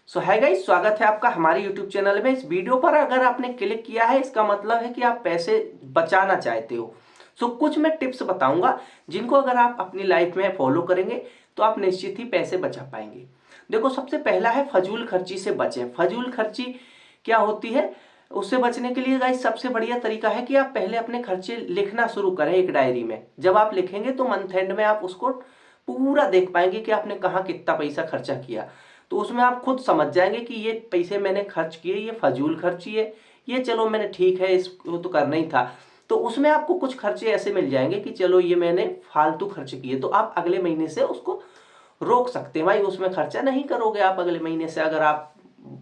सो है गाइस, स्वागत है आपका हमारे यूट्यूब चैनल में। इस वीडियो पर अगर आपने क्लिक किया है, इसका मतलब है कि आप पैसे बचाना चाहते हो। सो कुछ मैं टिप्स बताऊंगा जिनको अगर आप अपनी लाइफ में फॉलो करेंगे तो आप निश्चित ही पैसे बचा पाएंगे। देखो, सबसे पहला है फजूल खर्ची से बचें। फजूल खर्ची क्या होती है, उससे बचने के लिए गाइस सबसे बढ़िया तरीका है कि आप पहले अपने खर्चे लिखना शुरू करें एक डायरी में। जब आप लिखेंगे तो मंथ एंड में आप उसको पूरा देख पाएंगे कि आपने कहाँ कितना पैसा खर्चा किया। तो उसमें आप खुद समझ जाएंगे कि ये पैसे मैंने खर्च किए, ये फजूल खर्ची है, ये चलो मैंने ठीक है इसको तो करना ही था। तो उसमें आपको कुछ खर्चे ऐसे मिल जाएंगे कि चलो ये मैंने फालतू खर्च किए, तो आप अगले महीने से उसको रोक सकते हैं। भाई उसमें खर्चा नहीं करोगे आप अगले महीने से, अगर आप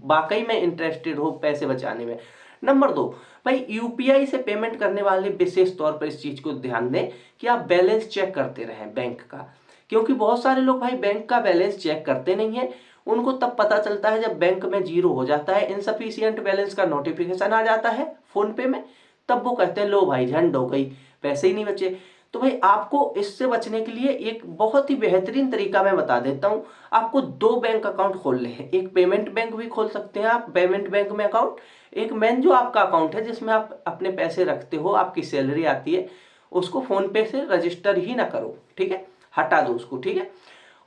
वाकई में इंटरेस्टेड हो पैसे बचाने में। नंबर 2, भाई यूपीआई से पेमेंट करने वाले विशेष तौर पर इस चीज को ध्यान दें कि आप बैलेंस चेक करते रहें बैंक का। क्योंकि बहुत सारे लोग भाई बैंक का बैलेंस चेक करते नहीं है। उनको तब पता चलता है जब बैंक में जीरो हो जाता है, इनसफिशियंट बैलेंस का नोटिफिकेशन आ जाता है फोन पे में, तब वो कहते हैं लो भाई झंड हो गई, पैसे ही नहीं बचे। तो भाई आपको इससे बचने के लिए एक बहुत ही बेहतरीन तरीका मैं बता देता हूं। आपको दो बैंक अकाउंट खोलने हैं। एक पेमेंट बैंक भी खोल सकते हैं आप, पेमेंट बैंक में अकाउंट। एक मेन जो आपका अकाउंट है जिसमें आप अपने पैसे रखते हो, आपकी सैलरी आती है, उसको फोन पे से रजिस्टर ही ना करो, ठीक है, हटा दो उसको, ठीक है।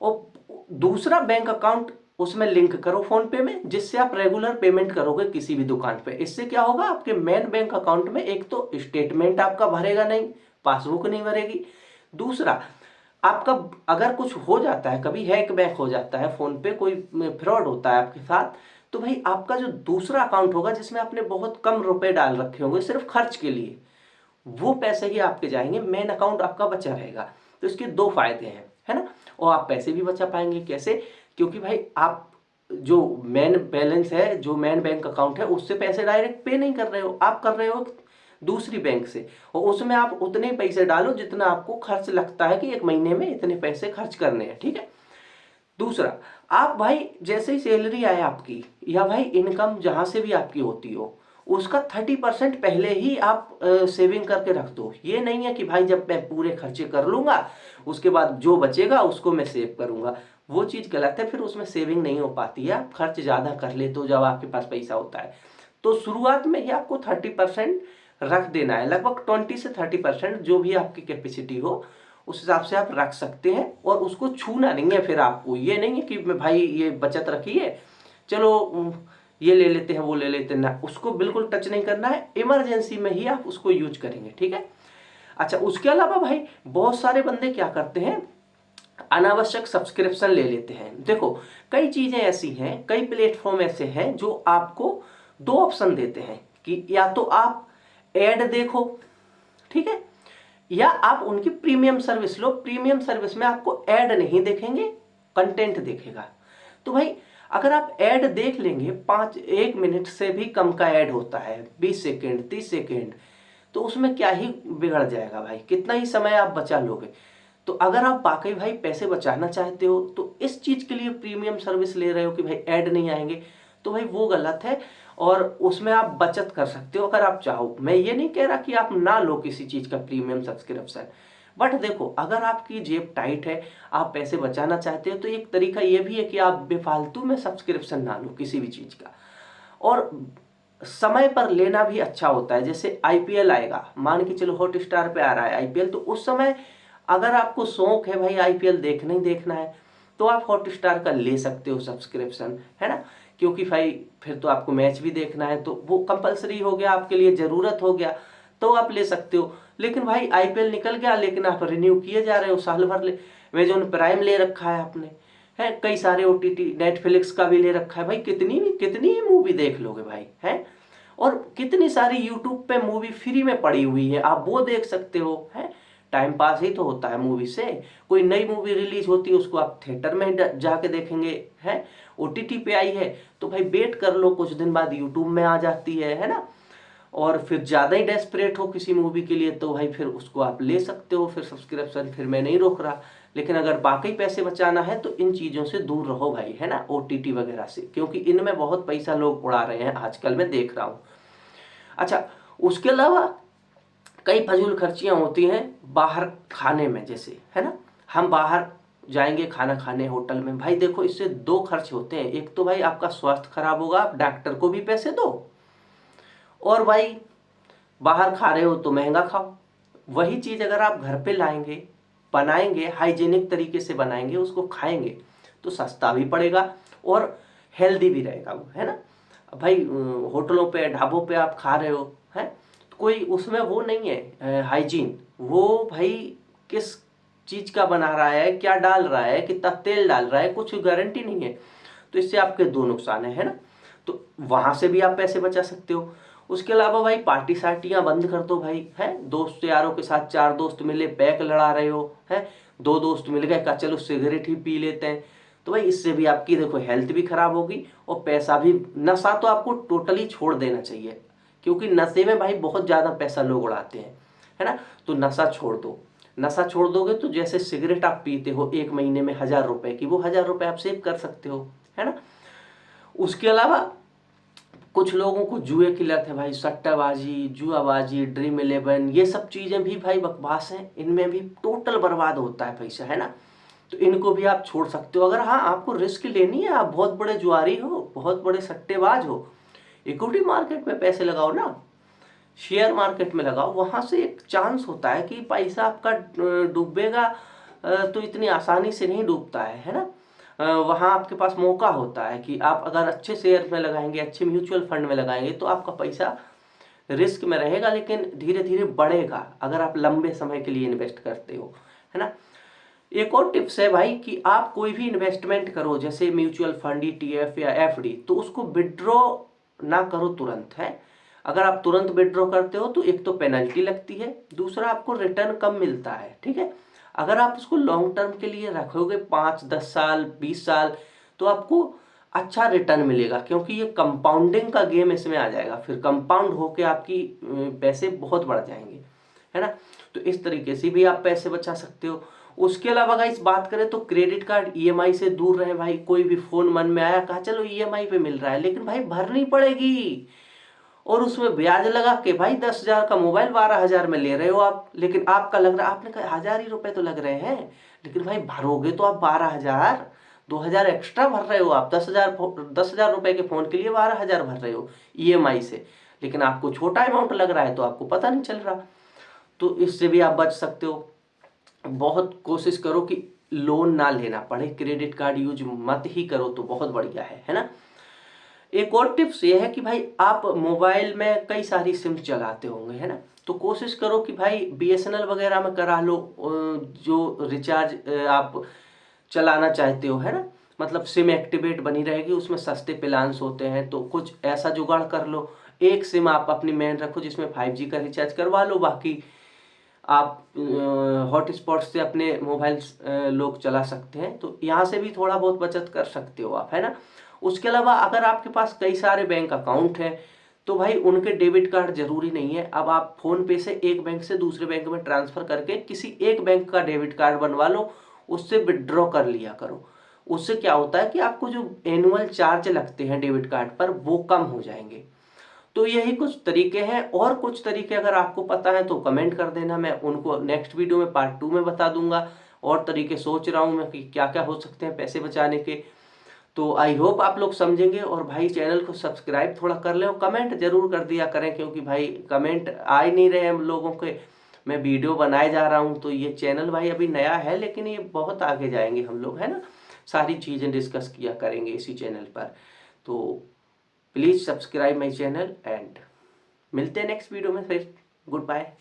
और दूसरा बैंक अकाउंट उसमें लिंक करो फोन पे में, जिससे आप रेगुलर पेमेंट करोगे किसी भी दुकान पे। इससे क्या होगा, आपके मेन बैंक अकाउंट में एक तो स्टेटमेंट आपका भरेगा नहीं, पासबुक नहीं भरेगी। दूसरा, आपका अगर कुछ हो जाता है, कभी हैक बैक हो जाता है, फोन पे कोई फ्रॉड होता है आपके साथ, तो भाई आपका जो दूसरा अकाउंट होगा जिसमें आपने बहुत कम रुपए डाल रखे होंगे सिर्फ खर्च के लिए, वो पैसे ही आपके जाएंगे, मेन अकाउंट आपका बचा रहेगा। तो इसके दो फायदे हैं, है ना। और आप पैसे भी बचा पाएंगे। कैसे? क्योंकि भाई आप जो मेन बैलेंस है, जो मेन बैंक अकाउंट है, उससे पैसे डायरेक्ट पे नहीं कर रहे हो, आप कर रहे हो दूसरी बैंक से। और उसमें आप उतने पैसे डालो जितना आपको खर्च लगता है कि एक महीने में इतने पैसे खर्च करने हैं, ठीक है। दूसरा, आप भाई जैसे ही सैलरी आए आपकी, या भाई इनकम जहां से भी आपकी होती हो, उसका 30% पहले ही आप सेविंग करके रख दो। ये नहीं है कि भाई जब मैं पूरे खर्चे कर लूंगा उसके बाद जो बचेगा उसको मैं सेव करूंगा। वो चीज गलत है, फिर उसमें सेविंग नहीं हो पाती है, आप खर्च ज्यादा कर लेते हो जब आपके पास पैसा होता है। तो शुरुआत में ही आपको 30% रख देना है, लगभग 20 से 30% जो भी आपकी कैपेसिटी हो उस हिसाब से आप रख सकते हैं। और उसको छूना नहीं है। फिर आपको ये नहीं है कि मैं भाई ये बचत रखी है, चलो ये ले लेते हैं वो ले लेते हैं, ना, उसको बिल्कुल टच नहीं करना है। इमरजेंसी में ही आप उसको यूज करेंगे, ठीक है। अच्छा, उसके अलावा भाई बहुत सारे बंदे क्या करते हैं, अनावश्यक सब्सक्रिप्शन ले लेते हैं। देखो, कई चीजें ऐसी हैं, कई प्लेटफॉर्म ऐसे हैं जो आपको दो ऑप्शन देते हैं कि या तो आप एड देखो, ठीक है, या आप उनकी प्रीमियम सर्विस लो। प्रीमियम सर्विस में आपको ऐड नहीं देखेंगे, कंटेंट देखेगा। तो भाई अगर आप ऐड देख लेंगे, 1 मिनट से भी कम का ऐड होता है, 20 सेकेंड 30 सेकेंड, तो उसमें क्या ही बिगड़ जाएगा भाई, कितना ही समय आप बचा लोगे। तो अगर आप वाकई भाई पैसे बचाना चाहते हो तो इस चीज के लिए प्रीमियम सर्विस ले रहे हो कि भाई ऐड नहीं आएंगे, तो भाई वो गलत है। और उसमें आप बचत कर सकते हो अगर आप चाहो। मैं ये नहीं कह रहा कि आप ना लो किसी चीज का प्रीमियम सब्सक्रिप्शन, बट देखो, अगर आपकी जेब टाइट है, आप पैसे बचाना चाहते हो, तो एक तरीका ये भी है कि आप बेफालतू में सब्सक्रिप्शन ना लो किसी भी चीज का। और समय पर लेना भी अच्छा होता है। जैसे आईपीएल आएगा, मान के चलो हॉटस्टार पे आ रहा है आईपीएल, तो उस समय अगर आपको शौक है भाई आईपीएल देखना ही देखना है, तो आप हॉटस्टार का ले सकते हो सब्सक्रिप्शन, है ना। क्योंकि भाई फिर तो आपको मैच भी देखना है, तो वो कंपलसरी हो गया आपके लिए, जरूरत हो गया, तो आप ले सकते हो। लेकिन भाई आईपीएल निकल गया, लेकिन आप रिन्यू किए जा रहे हो साल भर ले। अमेजॉन प्राइम ले रखा है आपने, है, कई सारे ओटीटी, नेटफ्लिक्स का भी ले रखा है भाई, कितनी कितनी मूवी देख लोगे भाई, है। और कितनी सारी यूट्यूब पे मूवी फ्री में पड़ी हुई है, आप वो देख सकते हो, है। टाइम पास ही तो होता है मूवी से। कोई नई मूवी रिलीज होती है उसको आप थिएटर में जाके देखेंगे, है। ओटीटी पे आई है तो भाई वेट कर लो, कुछ दिन बाद यूट्यूब में आ जाती है ना। और फिर ज्यादा ही डेस्परेट हो किसी मूवी के लिए तो भाई फिर उसको आप ले सकते हो, फिर सब्सक्रिप्शन, फिर मैं नहीं रोक रहा। लेकिन अगर वाकई पैसे बचाना है तो इन चीजों से दूर रहो भाई, है ना, ओटीटी वगैरह से, क्योंकि इनमें बहुत पैसा लोग उड़ा रहे हैं आजकल, मैं देख रहा हूं। अच्छा, उसके अलावा कई फजूल खर्चियां होती हैं बाहर खाने में, जैसे, है ना, हम बाहर जाएंगे खाना खाने होटल में, भाई देखो इससे दो खर्च होते हैं। एक तो भाई आपका स्वास्थ्य खराब होगा, आप डॉक्टर को भी पैसे दो, और भाई बाहर खा रहे हो तो महंगा खाओ। वही चीज़ अगर आप घर पे लाएंगे, बनाएंगे, हाइजीनिक तरीके से बनाएंगे, उसको खाएंगे, तो सस्ता भी पड़ेगा और हेल्दी भी रहेगा वो, है ना। भाई होटलों पे ढाबों पे आप खा रहे हो हैं, तो कोई उसमें वो नहीं है हाइजीन, वो भाई किस चीज़ का बना रहा है, क्या डाल रहा है, कितना तेल डाल रहा है, कुछ गारंटी नहीं है। तो इससे आपके दो नुकसान है ना। तो वहां से भी आप पैसे बचा सकते हो। उसके अलावा भाई पार्टी सार्टियां बंद कर दो भाई, है दोस्त यारों के साथ, चार दोस्त मिले पैक लड़ा रहे हो, है दो दोस्त मिल गए, कहा चलो सिगरेट ही पी लेते हैं, तो भाई इससे भी आपकी देखो हेल्थ भी खराब होगी और पैसा भी। नशा तो आपको टोटली छोड़ देना चाहिए, क्योंकि नशे में भाई बहुत ज़्यादा पैसा लोग उड़ाते हैं, है ना। तो नशा छोड़ दो। नशा छोड़ दोगे तो जैसे सिगरेट आप पीते हो एक महीने में 1000 रुपए की, वो 1000 रुपए आप सेव कर सकते हो, है ना। उसके अलावा कुछ लोगों को जुए की लत है भाई, सट्टाबाजी, जुआबाजी, ड्रीम इलेवन, ये सब चीज़ें भी भाई बकवास हैं, इनमें भी टोटल बर्बाद होता है पैसा, है ना। तो इनको भी आप छोड़ सकते हो अगर हाँ आपको रिस्क लेनी है, आप बहुत बड़े जुआरी हो, बहुत बड़े सट्टेबाज हो, इक्विटी मार्केट में पैसे लगाओ ना, शेयर मार्केट में लगाओ, वहां से एक चांस होता है कि पैसा आपका डूबेगा, तो इतनी आसानी से नहीं डूबता है ना। वहां आपके पास मौका होता है कि आप अगर अच्छे शेयर में लगाएंगे, अच्छे म्यूचुअल फंड में लगाएंगे, तो आपका पैसा रिस्क में रहेगा लेकिन धीरे धीरे बढ़ेगा अगर आप लंबे समय के लिए इन्वेस्ट करते हो, है ना। एक और टिप्स है भाई कि आप कोई भी इन्वेस्टमेंट करो, जैसे म्यूचुअल फंड, ETF या FD, तो उसको विड्रॉ ना करो तुरंत, है। अगर आप तुरंत विड्रॉ करते हो तो एक तो पेनल्टी लगती है, दूसरा आपको रिटर्न कम मिलता है, ठीक है। अगर आप उसको लॉन्ग टर्म के लिए रखोगे 5-10 साल 20 साल, तो आपको अच्छा रिटर्न मिलेगा, क्योंकि ये कंपाउंडिंग का गेम इसमें आ जाएगा, फिर कंपाउंड होके आपकी पैसे बहुत बढ़ जाएंगे, है ना। तो इस तरीके से भी आप पैसे बचा सकते हो। उसके अलावा गाइस बात करें तो क्रेडिट कार्ड EMI से दूर रहे भाई। कोई भी फोन मन में आया, कहा चलो EMI पे मिल रहा है, लेकिन भाई भरनी पड़ेगी, और उसमें ब्याज लगा के भाई 10,000 का मोबाइल 12,000 में ले रहे हो आप, लेकिन आपका लग रहा है, आपने कहा 1000 ही रुपए तो लग रहे हैं, लेकिन भाई भरोगे तो आप 12,000, 2,000 एक्स्ट्रा भर रहे हो आप। 10,000 रुपए के फोन के लिए 12,000 भर रहे हो EMI से, लेकिन आपको छोटा अमाउंट लग रहा है तो आपको पता नहीं चल रहा। तो इससे भी आप बच सकते हो। बहुत कोशिश करो कि लोन ना लेना पड़े, क्रेडिट कार्ड यूज मत ही करो तो बहुत बढ़िया है ना। एक और टिप्स ये है कि भाई आप मोबाइल में कई सारी सिम चलाते होंगे, है ना। तो कोशिश करो कि भाई BSNL वगैरह में करा लो, जो रिचार्ज आप चलाना चाहते हो, है ना। मतलब सिम एक्टिवेट बनी रहेगी, उसमें सस्ते प्लान्स होते हैं, तो कुछ ऐसा जुगाड़ कर लो। एक सिम आप अपनी मेन रखो जिसमें 5G का रिचार्ज करवा लो, बाकी आप हॉटस्पॉट से अपने मोबाइल लोग चला सकते हैं, तो यहाँ से भी थोड़ा बहुत बचत कर सकते हो आप, है ना। उसके अलावा अगर आपके पास कई सारे बैंक अकाउंट हैं, तो भाई उनके डेबिट कार्ड जरूरी नहीं है। अब आप फोन पे से एक बैंक से दूसरे बैंक में ट्रांसफर करके किसी एक बैंक का डेबिट कार्ड बनवा लो, उससे विड्रॉ कर लिया करो। उससे क्या होता है कि आपको जो एनुअल चार्ज लगते हैं डेबिट कार्ड पर, वो कम हो जाएंगे। तो यही कुछ तरीके हैं, और कुछ तरीके अगर आपको पता है तो कमेंट कर देना, मैं उनको नेक्स्ट वीडियो में पार्ट 2 में बता दूंगा। और तरीके सोच रहा हूं मैं कि क्या क्या हो सकते हैं पैसे बचाने के। तो आई होप आप लोग समझेंगे, और भाई चैनल को सब्सक्राइब थोड़ा कर लें और कमेंट जरूर कर दिया करें, क्योंकि भाई कमेंट आ ही नहीं रहे हम लोगों के। मैं वीडियो बनाए जा रहा हूँ, तो ये चैनल भाई अभी नया है, लेकिन ये बहुत आगे जाएंगे हम लोग, है ना। सारी चीज़ें डिस्कस किया करेंगे इसी चैनल पर। तो please subscribe my channel, and मिलते हैं नेक्स्ट वीडियो में फिर। Good bye.